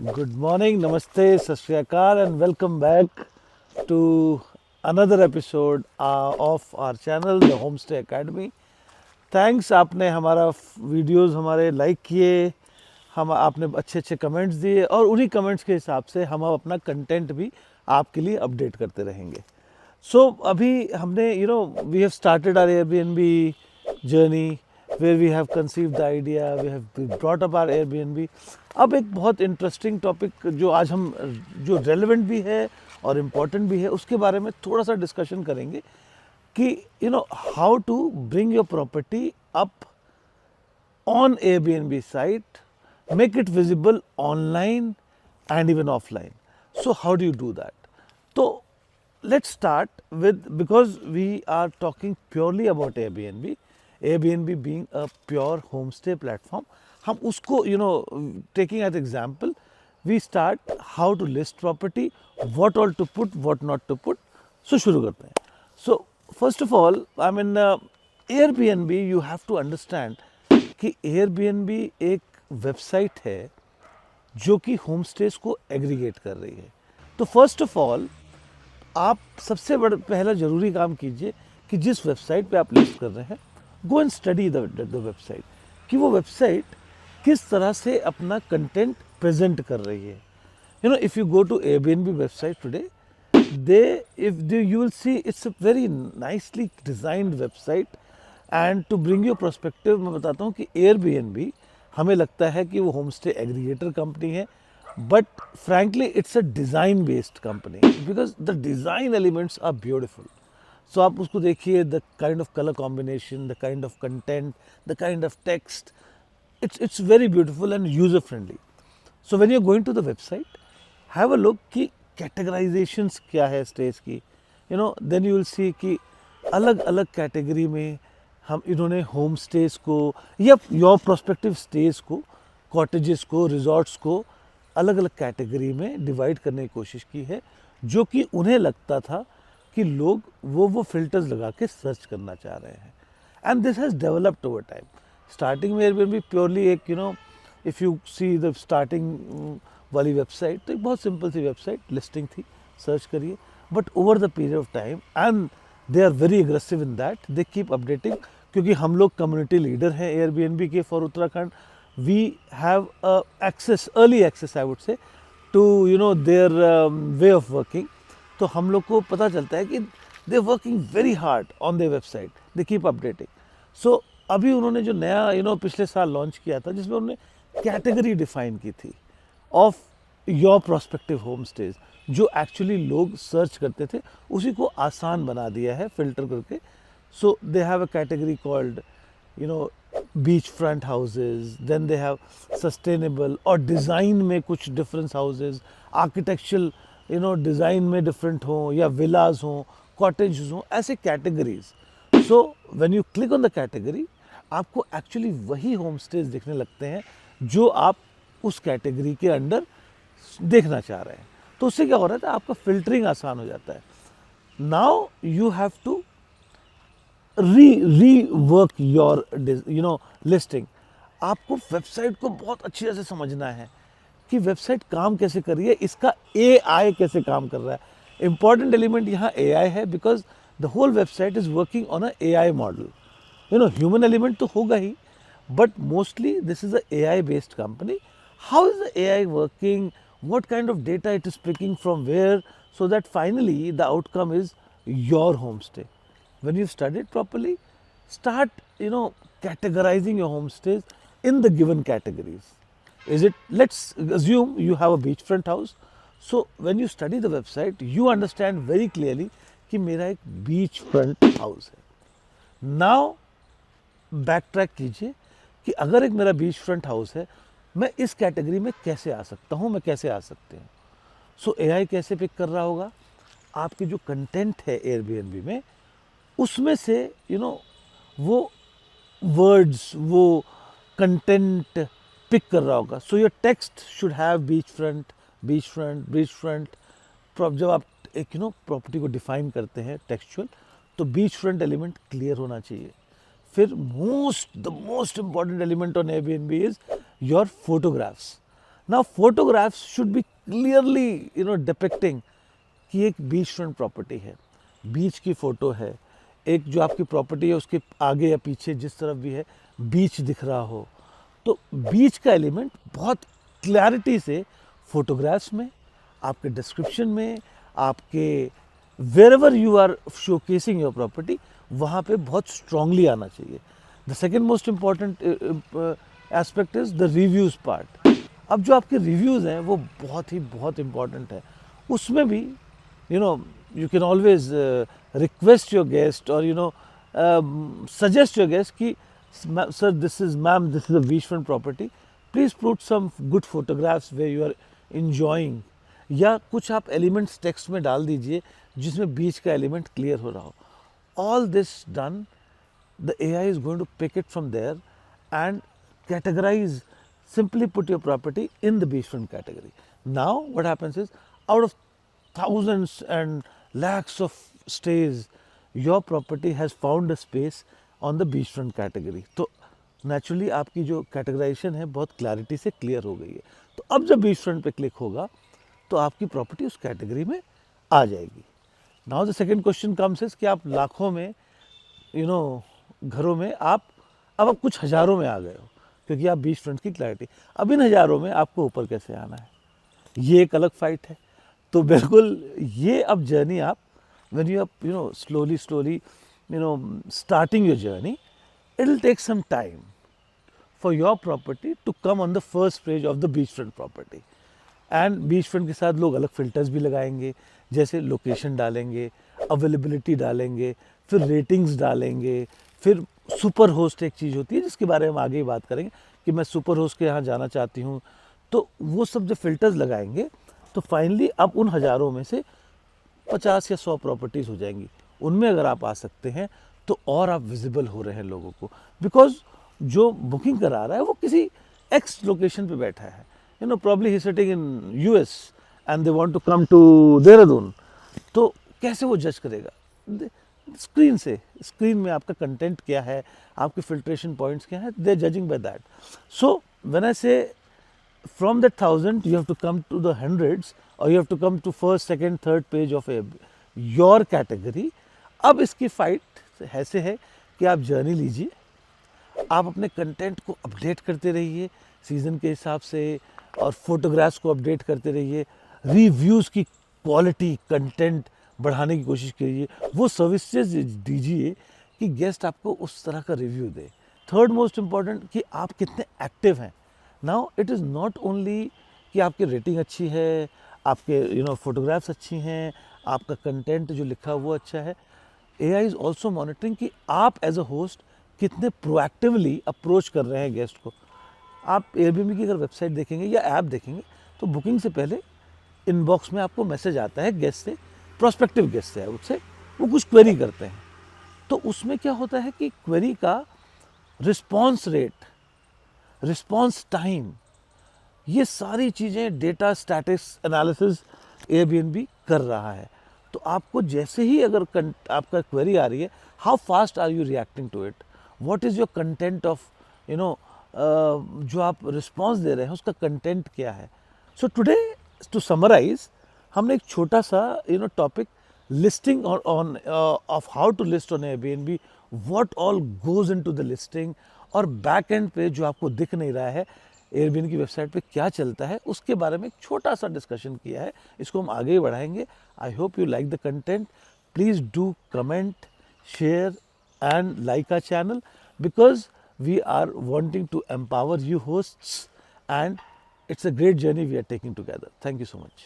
Good morning, namaste, sat shri akal, and welcome back to another episode of our channel, The Homestay Academy. Thanks, आपने हमारा videos हमारे like किए, हम आपने अच्छे अच्छे कमेंट्स दिए और उन्हीं कमेंट्स के हिसाब से हम अपना कंटेंट भी आपके लिए अपडेट करते रहेंगे. सो अभी हमने we have started our Airbnb journey where we have conceived the idea, we have brought up our Airbnb. अब एक बहुत इंटरेस्टिंग टॉपिक जो आज हम जो रेलेवेंट भी है और इम्पोर्टेंट भी है उसके बारे में थोड़ा सा डिस्कशन करेंगे कि how to bring your property up on Airbnb site, make it visible online and even offline. So how do you do that? So let's start with, because we are talking purely about Airbnb, Airbnb being a pure homestay platform, हम उसको taking as example, we start how to list property, what all to put, what not to put. So शुरू करते हैं. So first of all, I mean Airbnb, you have to understand कि Airbnb एक website है जो कि home stage को aggregate कर रही है. तो फर्स्ट ऑफ ऑल आप सबसे बड़ा पहला ज़रूरी काम कीजिए कि जिस वेबसाइट पे आप लिस्ट कर रहे हैं, go and study the website, कि वो वेबसाइट किस तरह से अपना कंटेंट प्रेजेंट कर रही है. If you go to Airbnb website today, you will see it's a very nicely designed website. And to bring your perspective, मैं बताता हूँ कि Airbnb हमें लगता है कि वो होम स्टे एग्रीगेटर कंपनी है, but frankly it's a design based company, because the design elements are beautiful. So आप उसको देखिए, the kind of colour combination, the kind of content, the kind of text, it's very beautiful and user friendly. So when you're going to the website, have a look कि categorizations क्या है stage की. Then you will see कि अलग अलग category में हम इन्होंने होम स्टेज को या योर प्रोस्पेक्टिव स्टेज को, कॉटेजेस को, रिजॉर्ट्स को अलग अलग कैटेगरी में डिवाइड करने की कोशिश की है, जो कि उन्हें लगता था कि लोग वो फिल्टर्स लगा के सर्च करना चाह रहे हैं. And this has developed over time. Starting में Airbnb प्योरली एक if you see the starting वाली वेबसाइट, तो एक बहुत सिंपल सी वेबसाइट लिस्टिंग थी, सर्च करिए. But over the period of time, and they are very aggressive in that, they keep updating, क्योंकि हम लोग कम्युनिटी लीडर हैं Airbnb के for Uttarakhand. We have access, early access I would say, to their way of working. तो हम लोग को पता चलता है कि they working very hard on their website, they keep updating. So अभी उन्होंने जो नया पिछले साल लॉन्च किया था, जिसमें उन्होंने कैटेगरी डिफाइन की थी of your prospective home stage, जो एक्चुअली लोग सर्च करते थे, उसी को आसान बना दिया है फिल्टर करके. So they have a category called, beachfront houses. Then they have sustainable और design में कुछ different houses, architectural, design में different हो, या villas हो, cottages हो, ऐसे categories. So when you click on the category, आपको actually वही home stays दिखने लगते हैं जो आप उस category के अंडर देखना चाह रहे हैं. तो उससे क्या हो रहा है, आपका filtering आसान हो जाता है. Now you have to rework your listing. आपको वेबसाइट को बहुत अच्छी तरह से समझना है कि वेबसाइट काम कैसे कर रही है, इसका AI कैसे काम कर रहा है. इंपॉर्टेंट एलिमेंट यहाँ AI है, because the whole website is working on a AI model. Human element तो होगा ही, but mostly this is a AI based company. How is the AI working, what kind of data it is picking from where, so that finally the outcome is your homestay. When you study it properly, start categorizing your homestays in the given categories. Let's assume you have a beachfront house. So when you study the website, you understand very clearly कि मेरा एक beachfront house है. Now backtrack कीजिए कि अगर एक मेरा beachfront house है, मैं इस कैटेगरी में कैसे आ सकता हूँ, मैं कैसे आ सकते हैं. सो AI कैसे पिक कर रहा होगा, आपके जो कंटेंट है Airbnb में, उसमें से वो वर्ड्स, वो कंटेंट पिक कर रहा होगा. So your text should have beach front, beach front, beach front. जब आप एक प्रॉपर्टी को डिफाइन करते हैं टेक्सचुअल, तो बीच फ्रंट एलिमेंट क्लियर होना चाहिए. फिर the most important element on Airbnb is your photographs. Now photographs should be clearly depicting कि एक बीच फ्रंट प्रॉपर्टी है, बीच की फ़ोटो है, एक जो आपकी प्रॉपर्टी है उसके आगे या पीछे जिस तरफ भी है बीच दिख रहा हो, तो बीच का एलिमेंट बहुत क्लैरिटी से फोटोग्राफ्स में, आपके डिस्क्रिप्शन में, आपके wherever you are showcasing your property, वहाँ पे बहुत स्ट्रांगली आना चाहिए। The second most important aspect is the reviews part. अब जो आपके रिव्यूज़ हैं वो बहुत इम्पॉर्टेंट है। उसमें भी you can always request your guest or suggest your guest कि sir this is a beachfront property, please put some good photographs where you are enjoying, या कुछ आप एलिमेंट्स टेक्स्ट में डाल दीजिए जिसमें बीच का एलिमेंट क्लियर हो रहा हो। All this done, the AI is going to pick it from there and categorize, simply put your property in the beachfront category. Now what happens is, out of thousands and lakhs of stays, your property has found a space on the beachfront category. तो naturally आपकी जो categorization है बहुत clarity से clear हो गई है। तो अब जब beachfront पे click होगा तो आपकी property उस category में आ जाएगी। Now the second question comes is कि आप लाखों में घरों में अब आप कुछ हज़ारों में आ गए हो क्योंकि आप बीच फ्रंट की क्लैरिटी, अब इन हज़ारों में आपको ऊपर कैसे आना है, ये एक अलग फाइट है। तो बिल्कुल ये अब जर्नी आप when you are slowly starting your journey, it will take some time for your property to come on the first page of the beachfront property. And beach front के साथ लोग अलग फिल्टर्स भी लगाएंगे, जैसे लोकेशन डालेंगे, availability डालेंगे, फिर रेटिंग्स डालेंगे, फिर सुपर होस्ट एक चीज़ होती है जिसके बारे में हम आगे ही बात करेंगे कि मैं सुपर होस्ट के यहाँ जाना चाहती हूँ। तो वो सब जो फिल्टर्स लगाएंगे तो फाइनली अब उन हज़ारों में से 50 या 100 प्रॉपर्टीज़ हो जाएंगी। उनमें अगर आप आ सकते हैं तो और आप विजिबल हो रहे हैं लोगों को, बिकॉज जो बुकिंग करा रहा है वो किसी एक्स लोकेशन पे बैठा है, probably he's sitting in US and they want to come to Dehradun, तो कैसे वो जज करेगा? स्क्रीन से, स्क्रीन में आपका कंटेंट क्या है, आपके फिल्ट्रेशन पॉइंट्स क्या है, they are judging by that. So when I say from that 1000 you have to come to the hundreds or you have to come to first, second, third page of your category। अब इसकी fight ऐसे है कि आप journey लीजिए, आप अपने content को अपडेट करते रहिए सीज़न के हिसाब से और फोटोग्राफ्स को अपडेट करते रहिए, रिव्यूज़ की क्वालिटी कंटेंट बढ़ाने की कोशिश कीजिए, वो सर्विसेज दीजिए कि गेस्ट आपको उस तरह का रिव्यू दे। थर्ड मोस्ट इम्पॉर्टेंट कि आप कितने एक्टिव हैं। Now it is not only कि आपकी रेटिंग अच्छी है, आपके फोटोग्राफ्स अच्छी हैं, आपका कंटेंट जो लिखा वो अच्छा है, AI इज़ ऑल्सो मॉनिटरिंग कि आप एज अ होस्ट कितने प्रोएक्टिवली अप्रोच कर रहे हैं गेस्ट को। आप एयरबीएनबी की अगर वेबसाइट देखेंगे या ऐप देखेंगे तो बुकिंग से पहले इनबॉक्स में आपको मैसेज आता है गेस्ट से, प्रोस्पेक्टिव गेस्ट से, उससे वो कुछ क्वेरी करते हैं। तो उसमें क्या होता है कि क्वेरी का रिस्पॉन्स रेट, रिस्पॉन्स टाइम, ये सारी चीज़ें डेटा स्टैटिक्स एनालिसिस एयरबीएनबी कर रहा है। तो आपको जैसे ही अगर आपका क्वेरी आ रही है, how fast are you reacting to it, what is your content of जो आप रिस्पॉन्स दे रहे हैं उसका कंटेंट क्या है। सो टुडे टू समराइज हमने एक छोटा सा topic listing on of how to list on Airbnb, what all goes into the listing, और बैक एंड पे जो आपको दिख नहीं रहा है एयरबीएनबी की वेबसाइट पे क्या चलता है उसके बारे में एक छोटा सा डिस्कशन किया है। इसको हम आगे ही बढ़ाएंगे। I hope you like the content. Please do comment, share and like our channel because we are wanting to empower you hosts and it's a great journey we are taking together. Thank you so much.